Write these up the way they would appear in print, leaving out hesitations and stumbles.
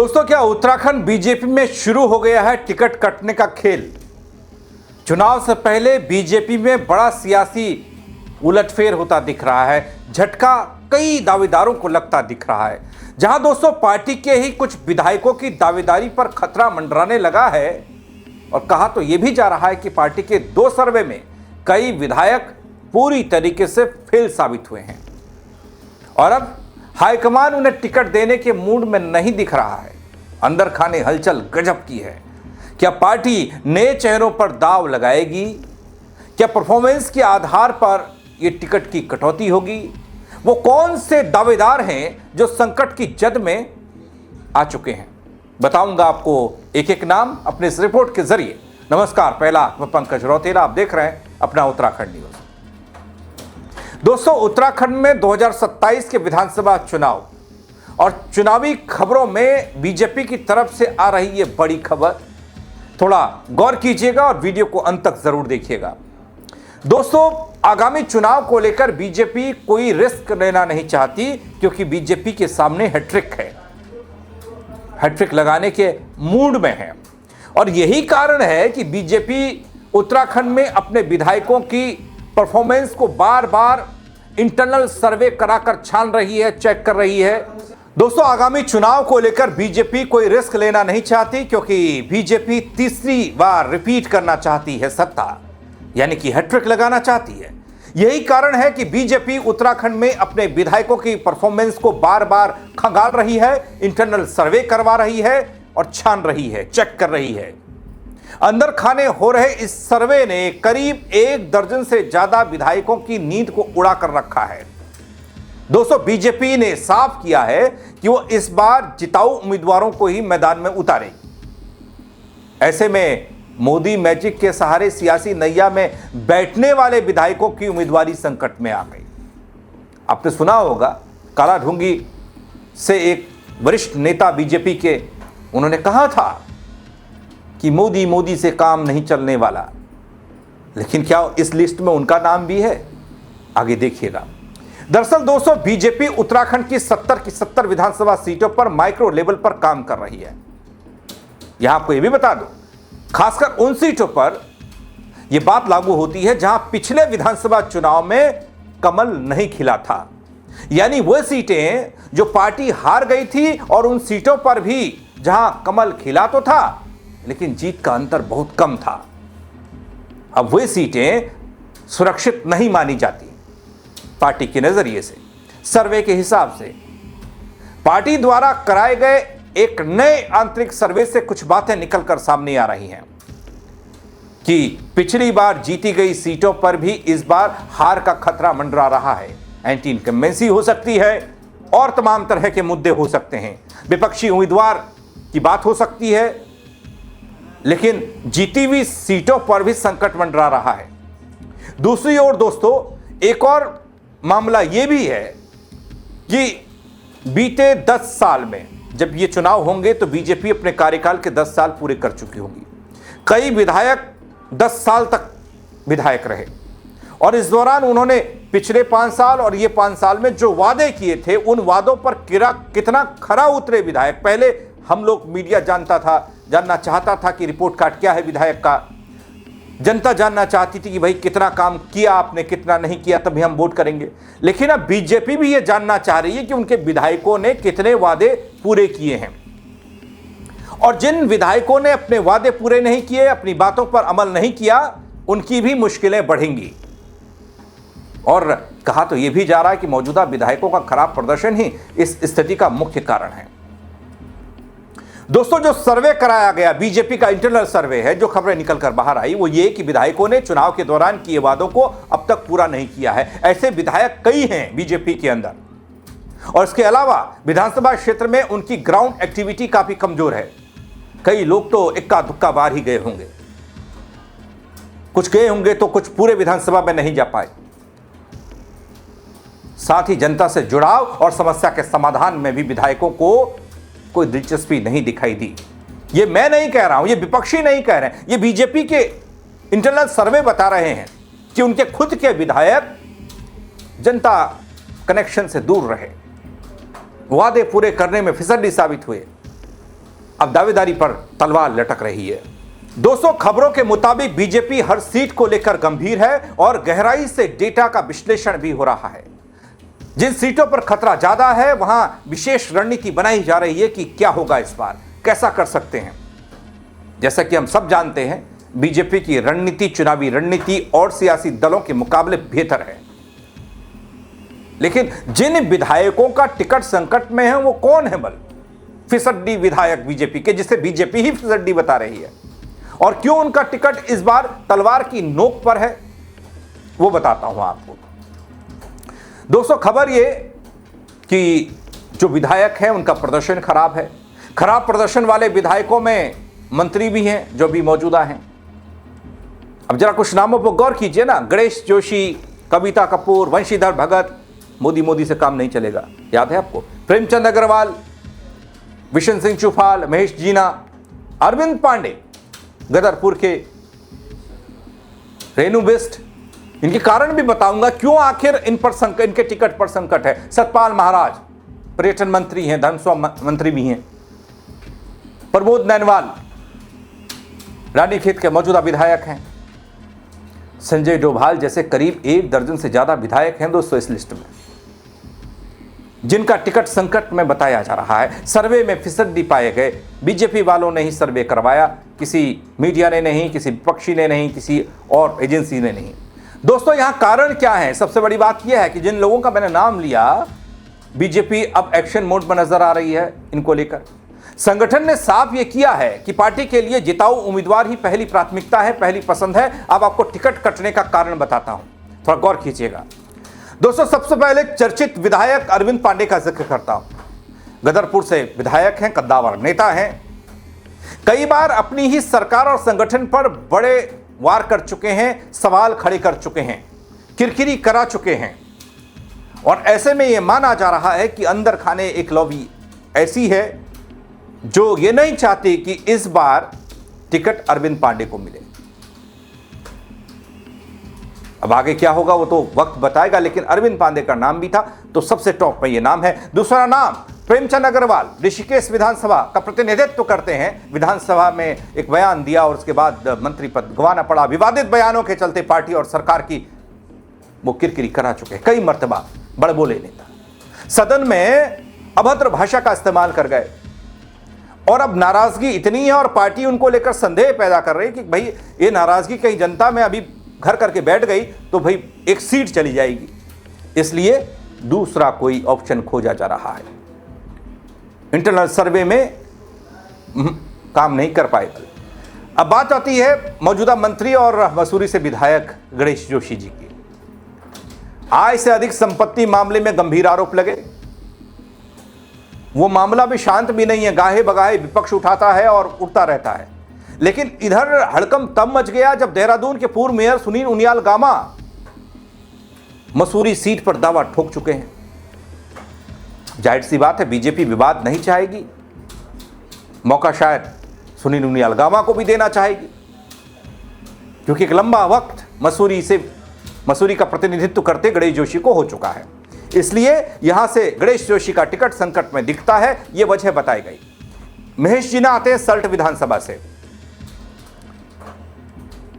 दोस्तों, क्या उत्तराखंड बीजेपी में शुरू हो गया है टिकट कटने का खेल। चुनाव से पहले बीजेपी में बड़ा सियासी उलटफेर होता दिख रहा है। झटका कई दावेदारों को लगता दिख रहा है। जहां दोस्तों पार्टी के ही कुछ विधायकों की दावेदारी पर खतरा मंडराने लगा है और कहा तो यह भी जा रहा है कि पार्टी के 2 सर्वे में कई विधायक पूरी तरीके से फेल साबित हुए हैं और अब हाईकमान उन्हें टिकट देने के मूड में नहीं दिख रहा है। अंदर खाने हलचल गजब की है। क्या पार्टी नए चेहरों पर दांव लगाएगी? क्या परफॉर्मेंस के आधार पर यह टिकट की कटौती होगी? वो कौन से दावेदार हैं जो संकट की जद में आ चुके हैं? बताऊंगा आपको एक एक नाम अपने इस रिपोर्ट के जरिए। नमस्कार, पहला मैं पंकज रौतेला, आप देख रहे हैं अपना उत्तराखंड न्यूज। दोस्तों, उत्तराखंड में 2027 के विधानसभा चुनाव और चुनावी खबरों में बीजेपी की तरफ से आ रही ये बड़ी खबर, थोड़ा गौर कीजिएगा और वीडियो को अंत तक जरूर देखिएगा। दोस्तों, आगामी चुनाव को लेकर बीजेपी कोई रिस्क लेना नहीं चाहती क्योंकि बीजेपी के सामने हैट्रिक है, हैट्रिक लगाने के मूड में है और यही कारण है कि बीजेपी उत्तराखंड में अपने विधायकों की परफॉर्मेंस को बार बार इंटरनल सर्वे कराकर छान रही है, चेक कर रही है। दोस्तों, आगामी चुनाव को लेकर बीजेपी कोई रिस्क लेना नहीं चाहती क्योंकि बीजेपी तीसरी बार रिपीट करना चाहती है सत्ता, यानी कि हैट्रिक लगाना चाहती है। यही कारण है कि बीजेपी उत्तराखंड में अपने विधायकोों की परफॉर्मेंस को बार बार खंगाल रही है, इंटरनल सर्वे करवा रही है और छान रही है, चेक कर रही है। अंदर खाने हो रहे इस सर्वे ने करीब 1 दर्जन से ज्यादा विधायकों की नींद को उड़ा कर रखा है। दोस्तों, बीजेपी ने साफ किया है कि वो इस बार जिताऊ उम्मीदवारों को ही मैदान में उतारेगी। ऐसे में मोदी मैजिक के सहारे सियासी नैया में बैठने वाले विधायकों की उम्मीदवारी संकट में आ गई। आपने सुना होगा, काला ढूंगी से एक वरिष्ठ नेता बीजेपी के, उन्होंने कहा था कि मोदी से काम नहीं चलने वाला, लेकिन क्या इस लिस्ट में उनका नाम भी है? आगे देखिएगा। दरअसल दोस्तों, बीजेपी उत्तराखंड की 70 की 70 विधानसभा सीटों पर माइक्रो लेवल पर काम कर रही है। यहां आपको यह भी बता दूं, खासकर उन सीटों पर यह बात लागू होती है जहां पिछले विधानसभा चुनाव में कमल नहीं खिला था, यानी वह सीटें जो पार्टी हार गई थी और उन सीटों पर भी जहां कमल खिला तो था लेकिन जीत का अंतर बहुत कम था। अब वे सीटें सुरक्षित नहीं मानी जाती पार्टी के नजरिए से। सर्वे के हिसाब से पार्टी द्वारा कराए गए एक नए आंतरिक सर्वे से कुछ बातें निकलकर सामने आ रही हैं कि पिछली बार जीती गई सीटों पर भी इस बार हार का खतरा मंडरा रहा है। एंटी इनकम्बेंसी हो सकती है और तमाम तरह के मुद्दे हो सकते हैं। विपक्षी उम्मीदवार की बात हो सकती है, लेकिन जीती हुई सीटों पर भी संकट मंडरा रहा है। दूसरी ओर दोस्तों, एक और मामला यह भी है कि बीते 10 साल में जब ये चुनाव होंगे तो बीजेपी अपने कार्यकाल के 10 साल पूरे कर चुकी होगी। कई विधायक 10 साल तक विधायक रहे और इस दौरान उन्होंने पिछले 5 साल और ये 5 साल में जो वादे किए थे, उन वादों पर कितना खरा उतरे विधायक। पहले हम लोग, मीडिया जानना चाहता था कि रिपोर्ट कार्ड क्या है विधायक का। जनता जानना चाहती थी कि भाई कितना काम किया आपने, कितना नहीं किया, तभी हम वोट करेंगे। लेकिन अब बीजेपी भी ये जानना चाह रही है कि उनके विधायकों ने कितने वादे पूरे किए हैं और जिन विधायकों ने अपने वादे पूरे नहीं किए, अपनी बातों पर अमल नहीं किया, उनकी भी मुश्किलें बढ़ेंगी। और कहा तो यह भी जा रहा है कि मौजूदा विधायकों का खराब प्रदर्शन ही इस स्थिति का मुख्य कारण है। दोस्तों, जो सर्वे कराया गया, बीजेपी का इंटरनल सर्वे है, जो खबरें निकलकर बाहर आई वो ये कि विधायकों ने चुनाव के दौरान किए वादों को अब तक पूरा नहीं किया है। ऐसे विधायक कई हैं बीजेपी के अंदर और इसके अलावा विधानसभा क्षेत्र में उनकी ग्राउंड एक्टिविटी काफी कमजोर है। कई लोग तो इक्का दुक्का बार ही गए होंगे, कुछ गए होंगे तो कुछ पूरे विधानसभा में नहीं जा पाए। साथ ही जनता से जुड़ाव और समस्या के समाधान में भी विधायकों को कोई दिलचस्पी नहीं दिखाई दी। ये मैं नहीं कह रहा हूं, ये विपक्षी नहीं कह रहे हैं, ये बीजेपी के इंटरनल सर्वे बता रहे हैं कि उनके खुद के विधायक जनता कनेक्शन से दूर रहे, वादे पूरे करने में फिसड्डी साबित हुए। अब दावेदारी पर तलवार लटक रही है। दोस्तों, खबरों के मुताबिक बीजेपी हर सीट को लेकर गंभीर है और गहराई से डेटा का विश्लेषण भी हो रहा है। जिन सीटों पर खतरा ज्यादा है वहां विशेष रणनीति बनाई जा रही है कि क्या होगा इस बार, कैसा कर सकते हैं। जैसा कि हम सब जानते हैं, बीजेपी की रणनीति, चुनावी रणनीति और सियासी दलों के मुकाबले बेहतर है। लेकिन जिन विधायकों का टिकट संकट में है वो कौन है? बल फिसड्डी विधायक बीजेपी के, जिसे बीजेपी ही फिसड्डी बता रही है। और क्यों उनका टिकट इस बार तलवार की नोक पर है, वो बताता हूं आपको। दोस्तों, खबर ये कि जो विधायक हैं उनका प्रदर्शन खराब है। खराब प्रदर्शन वाले विधायकों में मंत्री भी हैं जो भी मौजूदा हैं। अब जरा कुछ नामों पर गौर कीजिए ना। गणेश जोशी, कविता कपूर, वंशीधर भगत। मोदी से काम नहीं चलेगा, याद है आपको। प्रेमचंद अग्रवाल, विशन सिंह चुफाल, महेश जीना, अरविंद पांडे गदरपुर के, रेणु बिस्ट। इनके कारण भी बताऊंगा क्यों आखिर इनके टिकट पर संकट है। सतपाल महाराज पर्यटन मंत्री हैं, धर्म मंत्री भी हैं। प्रमोद नैनवाल रानीखेत के मौजूदा विधायक हैं। संजय डोभाल जैसे करीब 1 दर्जन से ज्यादा विधायक हैं दोस्तों इस लिस्ट में, जिनका टिकट संकट में बताया जा रहा है। सर्वे में फिसड्डी पाए गए। बीजेपी वालों ने ही सर्वे करवाया, किसी मीडिया ने नहीं, किसी विपक्षी ने नहीं, किसी और एजेंसी ने नहीं। दोस्तों, यहां कारण क्या है? सबसे बड़ी बात यह है कि जिन लोगों का मैंने नाम लिया, बीजेपी अब एक्शन मोड में नजर आ रही है इनको लेकर। संगठन ने साफ यह किया है कि पार्टी के लिए जिताऊ उम्मीदवार ही पहली प्राथमिकता है, पहली पसंद है। अब आपको टिकट कटने का कारण बताता हूं, थोड़ा गौर कीजिएगा। दोस्तों, सबसे पहले चर्चित विधायक अरविंद पांडे का जिक्र करता हूं। गदरपुर से विधायक हैं, कद्दावर नेता हैं। कई बार अपनी ही सरकार और संगठन पर बड़े वार कर चुके हैं, सवाल खड़े कर चुके हैं, किरकिरी करा चुके हैं। और ऐसे में यह माना जा रहा है कि अंदर खाने एक लॉबी ऐसी है जो ये नहीं चाहती कि इस बार टिकट अरविंद पांडे को मिले। अब आगे क्या होगा वो तो वक्त बताएगा, लेकिन अरविंद पांडे का नाम भी था तो सबसे टॉप में ये नाम है। दूसरा नाम प्रेमचंद अग्रवाल, ऋषिकेश विधानसभा का प्रतिनिधित्व करते हैं। विधानसभा में एक बयान दिया और उसके बाद मंत्री पद गंवाना पड़ा। विवादित बयानों के चलते पार्टी और सरकार की वो किरकिरी करा चुके हैं कई मर्तबा। बड़बोले नेता सदन में अभद्र भाषा का इस्तेमाल कर गए और अब नाराजगी इतनी है और पार्टी उनको लेकर संदेह पैदा कर रही है कि भाई ये नाराजगी कहीं जनता में अभी घर करके बैठ गई तो भाई एक सीट चली जाएगी, इसलिए दूसरा कोई ऑप्शन खोजा जा रहा है। इंटरनल सर्वे में काम नहीं कर पाए। अब बात आती है मौजूदा मंत्री और मसूरी से विधायक गणेश जोशी जी की। आय से अधिक संपत्ति मामले में गंभीर आरोप लगे। वो मामला भी शांत भी नहीं है, गाहे बगाहे विपक्ष उठाता है और उठता रहता है। लेकिन इधर हड़कंप तब मच गया जब देहरादून के पूर्व मेयर सुनील उनियाल गामा मसूरी सीट पर दावा ठोक चुके हैं। जाहिर सी बात है बीजेपी विवाद नहीं चाहेगी, मौका शायद सुनील उनियाल गामा को भी देना चाहेगी, क्योंकि एक लंबा वक्त मसूरी का प्रतिनिधित्व करते गणेश जोशी को हो चुका है। इसलिए यहां से गणेश जोशी का टिकट संकट में दिखता है, यह वजह बताई गई। महेश जीना आते हैं सल्ट विधानसभा से।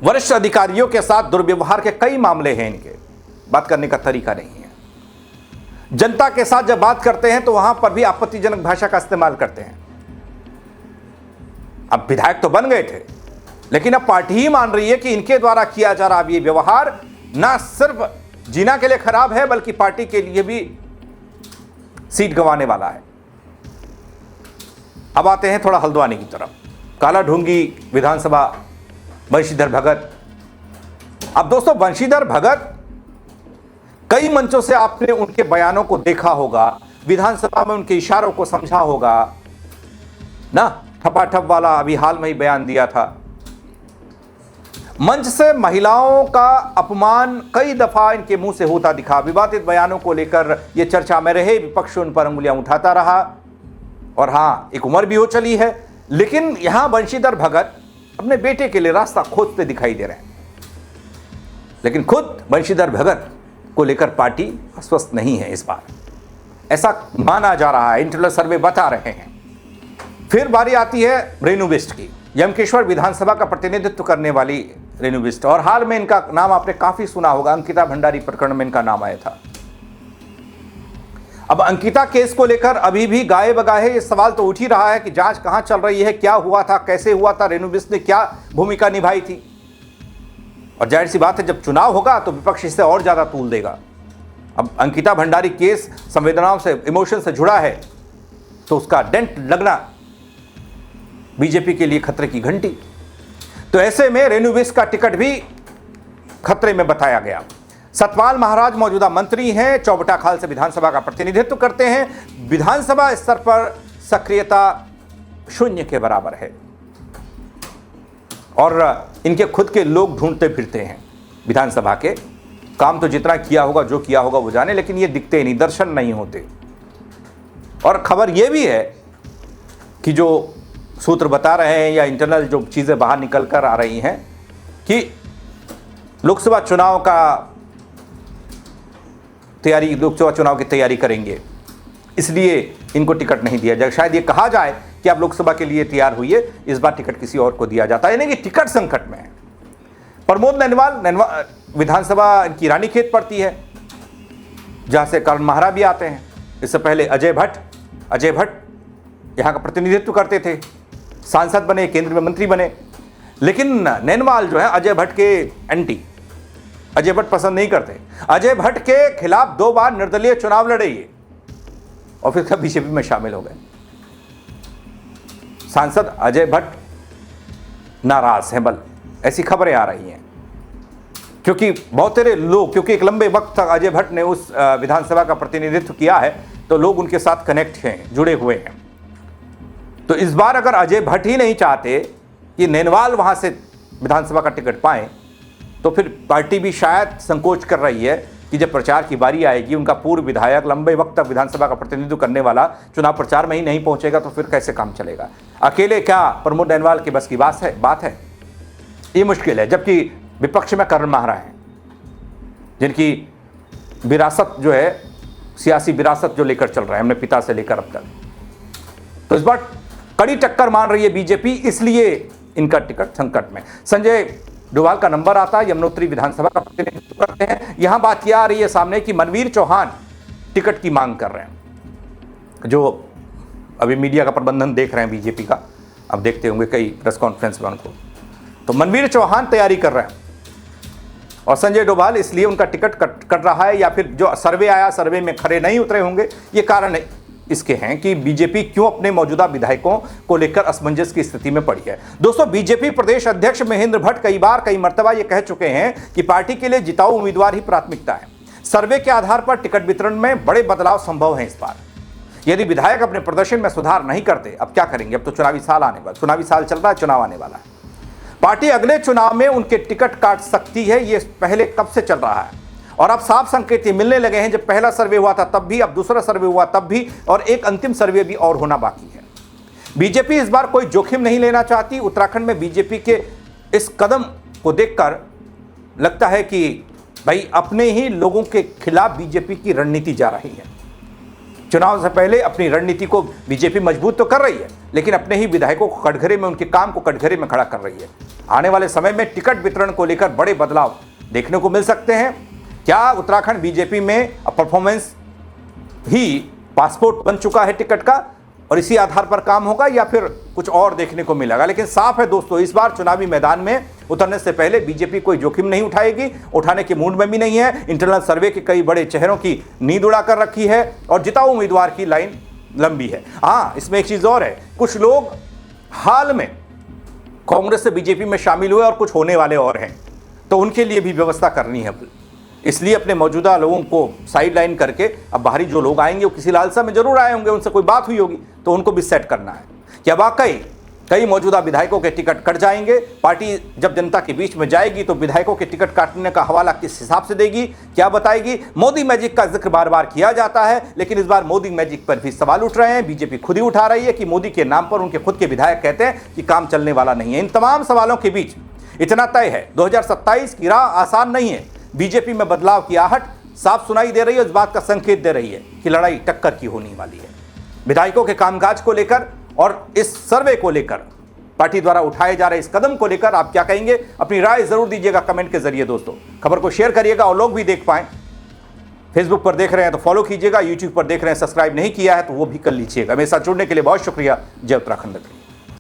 वरिष्ठ अधिकारियों के साथ दुर्व्यवहार के कई मामले हैं, इनके बात करने का तरीका नहीं है। जनता के साथ जब बात करते हैं तो वहां पर भी आपत्तिजनक भाषा का इस्तेमाल करते हैं। अब विधायक तो बन गए थे, लेकिन अब पार्टी ही मान रही है कि इनके द्वारा किया जा रहा ये व्यवहार ना सिर्फ जीना के लिए खराब है बल्कि पार्टी के लिए भी सीट गंवाने वाला है। अब आते हैं थोड़ा हल्द्वानी की तरफ। काला ढूंगी विधानसभा, वंशीधर भगत। अब दोस्तों, वंशीधर भगत कई मंचों से आपने उनके बयानों को देखा होगा, विधानसभा में उनके इशारों को समझा होगा ना। ठपाठप वाला अभी हाल में ही बयान दिया था। मंच से महिलाओं का अपमान कई दफा इनके मुंह से होता दिखा। विवादित बयानों को लेकर ये चर्चा में रहे, विपक्ष उन पर अंगुलियां उठाता रहा और हां, एक उम्र भी हो चली है। लेकिन यहां वंशीधर भगत अपने बेटे के लिए रास्ता खोजते दिखाई दे रहे हैं। लेकिन खुद वंशीधर भगत को लेकर पार्टी अस्वस्थ नहीं है इस बार, ऐसा माना जा रहा है। इंटरनल सर्वे बता रहे हैं। फिर बारी आती है रेणु बिष्ट की, यमकेश्वर विधानसभा का प्रतिनिधित्व करने वाली रेणु बिष्ट। और हाल में इनका नाम आपने काफी सुना होगा, अंकिता भंडारी प्रकरण में इनका नाम आया था। अब अंकिता केस को लेकर अभी भी गाये बगाहे ये सवाल तो उठ ही रहा है कि जांच कहां चल रही है, क्या हुआ था, कैसे हुआ था, रेणु बिष्ट ने क्या भूमिका निभाई थी। और जाहिर सी बात है, जब चुनाव होगा तो विपक्ष इससे और ज्यादा तूल देगा। अब अंकिता भंडारी केस संवेदनाओं से, इमोशन से जुड़ा है, तो उसका डेंट लगना बीजेपी के लिए खतरे की घंटी। तो ऐसे में रेणु बिष्ट का टिकट भी खतरे में बताया गया। सतपाल महाराज मौजूदा मंत्री हैं, चौबटा खाल से विधानसभा का प्रतिनिधित्व करते हैं। विधानसभा स्तर पर सक्रियता शून्य के बराबर है और इनके खुद के लोग ढूंढते फिरते हैं विधानसभा के। काम तो जितना किया होगा, जो किया होगा वो जाने, लेकिन ये दिखते नहीं, दर्शन नहीं होते। और खबर ये भी है कि जो सूत्र बता रहे हैं या इंटरनल जो चीज़ें बाहर निकल कर आ रही हैं कि लोकसभा चुनाव की तैयारी करेंगे, इसलिए इनको टिकट नहीं दिया जाएगा। शायद ये कहा जाए कि आप लोकसभा के लिए तैयार हुई, इस बार टिकट किसी और को दिया जाता है, यानी कि टिकट संकट में है। प्रमोद नैनवाल विधानसभा इनकी रानीखेत पड़ती है, जहां से करण माहरा भी आते हैं। इससे पहले अजय भट्ट यहां का प्रतिनिधित्व करते थे, सांसद बने, केंद्र में मंत्री बने। लेकिन नैनवाल जो है अजय भट्ट के एंटी, अजय भट्ट पसंद नहीं करते। अजय भट्ट के खिलाफ 2 बार निर्दलीय चुनाव लड़े ये, और फिर कब बीजेपी में शामिल हो गए। सांसद अजय भट्ट नाराज हैं, बल ऐसी खबरें आ रही हैं, क्योंकि बहुत सारे लोग, क्योंकि एक लंबे वक्त तक अजय भट्ट ने उस विधानसभा का प्रतिनिधित्व किया है, तो लोग उनके साथ कनेक्ट हैं, जुड़े हुए हैं। तो इस बार अगर अजय भट्ट ही नहीं चाहते कि नैनवाल वहां से विधानसभा का टिकट पाएं, तो फिर पार्टी भी शायद संकोच कर रही है कि जब प्रचार की बारी आएगी, उनका पूर्व विधायक लंबे वक्त तक विधानसभा का प्रतिनिधित्व करने वाला चुनाव प्रचार में ही नहीं पहुंचेगा, तो फिर कैसे काम चलेगा। अकेले क्या प्रमोद नैनवाल के बस की बात है, ये मुश्किल है। जबकि विपक्ष में करण माहरा हैं, जिनकी विरासत जो है, सियासी विरासत जो लेकर चल रहे हैं अपने पिता से लेकर अब तक, तो इस बार कड़ी टक्कर मान रही है बीजेपी, इसलिए इनका टिकट संकट में। संजय डोभाल का नंबर आता है, यमुनोत्री विधानसभा का प्रतिनिधित्व करते हैं। यहां बात क्या आ रही है सामने कि मनवीर चौहान टिकट की मांग कर रहे हैं, जो अभी मीडिया का प्रबंधन देख रहे हैं बीजेपी का, अब देखते होंगे कई प्रेस कॉन्फ्रेंस में उनको। तो मनवीर चौहान तैयारी कर रहे हैं और संजय डोभाल इसलिए उनका टिकट कट रहा है, या फिर जो सर्वे आया, सर्वे में खरे नहीं उतरे होंगे। ये कारण इसके हैं कि बीजेपी क्यों अपने मौजूदा विधायकों को लेकर असमंजस की स्थिति में पड़ी है। दोस्तों, बीजेपी प्रदेश अध्यक्ष महेंद्र भट्ट कई मर्तबा ये कह चुके हैं कि पार्टी के लिए जिताऊ उम्मीदवार ही प्राथमिकता है। सर्वे के आधार पर टिकट वितरण में बड़े बदलाव संभव हैं इस बार। यदि विधायक अपने प्रदर्शन में सुधार नहीं करते, अब क्या करेंगे? अब तो चुनावी साल चल रहा है, चुनाव आने वाला है। पार्टी अगले चुनाव में उनके टिकट काट सकती है, ये पहले कब से चल रहा है और अब साफ संकेत मिलने लगे हैं। जब पहला सर्वे हुआ था तब भी, अब दूसरा सर्वे हुआ तब भी, और एक अंतिम सर्वे भी और होना बाकी है। बीजेपी इस बार कोई जोखिम नहीं लेना चाहती। उत्तराखंड में बीजेपी के इस कदम को देखकर लगता है कि भाई अपने ही लोगों के खिलाफ बीजेपी की रणनीति जा रही है। चुनाव से पहले अपनी रणनीति को बीजेपी मजबूत तो कर रही है, लेकिन अपने ही विधायकों को कटघरे में, उनके काम को कटघरे में खड़ा कर रही है। आने वाले समय में टिकट वितरण को लेकर बड़े बदलाव देखने को मिल सकते हैं। क्या उत्तराखंड बीजेपी में परफॉर्मेंस ही पासपोर्ट बन चुका है टिकट का और इसी आधार पर काम होगा, या फिर कुछ और देखने को मिलेगा? लेकिन साफ है दोस्तों, इस बार चुनावी मैदान में उतरने से पहले बीजेपी कोई जोखिम नहीं उठाएगी, उठाने के मूड में भी नहीं है। इंटरनल सर्वे के कई बड़े चेहरों की नींद उड़ा कर रखी है और जिताऊ उम्मीदवार की लाइन लंबी है। हाँ, इसमें एक चीज और है, कुछ लोग हाल में कांग्रेस से बीजेपी में शामिल हुए और कुछ होने वाले और हैं, तो उनके लिए भी व्यवस्था करनी है। इसलिए अपने मौजूदा लोगों को साइड लाइन करके अब बाहरी जो लोग आएंगे वो किसी लालसा में जरूर आए होंगे, उनसे कोई बात हुई होगी, तो उनको भी सेट करना है। क्या वाकई कई मौजूदा विधायकों के टिकट कट जाएंगे? पार्टी जब जनता के बीच में जाएगी तो विधायकों के टिकट काटने का हवाला किस हिसाब से देगी, क्या बताएगी? मोदी मैजिक का जिक्र बार बार किया जाता है, लेकिन इस बार मोदी मैजिक पर भी सवाल उठ रहे हैं। बीजेपी खुद ही उठा रही है कि मोदी के नाम पर उनके खुद के विधायक कहते हैं कि काम चलने वाला नहीं है। इन तमाम सवालों के बीच इतना तय है, 2027 की राह आसान नहीं है। बीजेपी में बदलाव की आहट साफ सुनाई दे रही है, इस बात का संकेत दे रही है कि लड़ाई टक्कर की होने वाली है। विधायकों के कामकाज को लेकर और इस सर्वे को लेकर, पार्टी द्वारा उठाए जा रहे इस कदम को लेकर आप क्या कहेंगे? अपनी राय जरूर दीजिएगा कमेंट के जरिए। दोस्तों, खबर को शेयर करिएगा और लोग भी देख पाएं। फेसबुक पर देख रहे हैं तो फॉलो कीजिएगा, यूट्यूब पर देख रहे हैं सब्सक्राइब नहीं किया है तो वो भी कर लीजिएगा। मेरे साथ जुड़ने के लिए बहुत शुक्रिया। जय उत्तराखंड।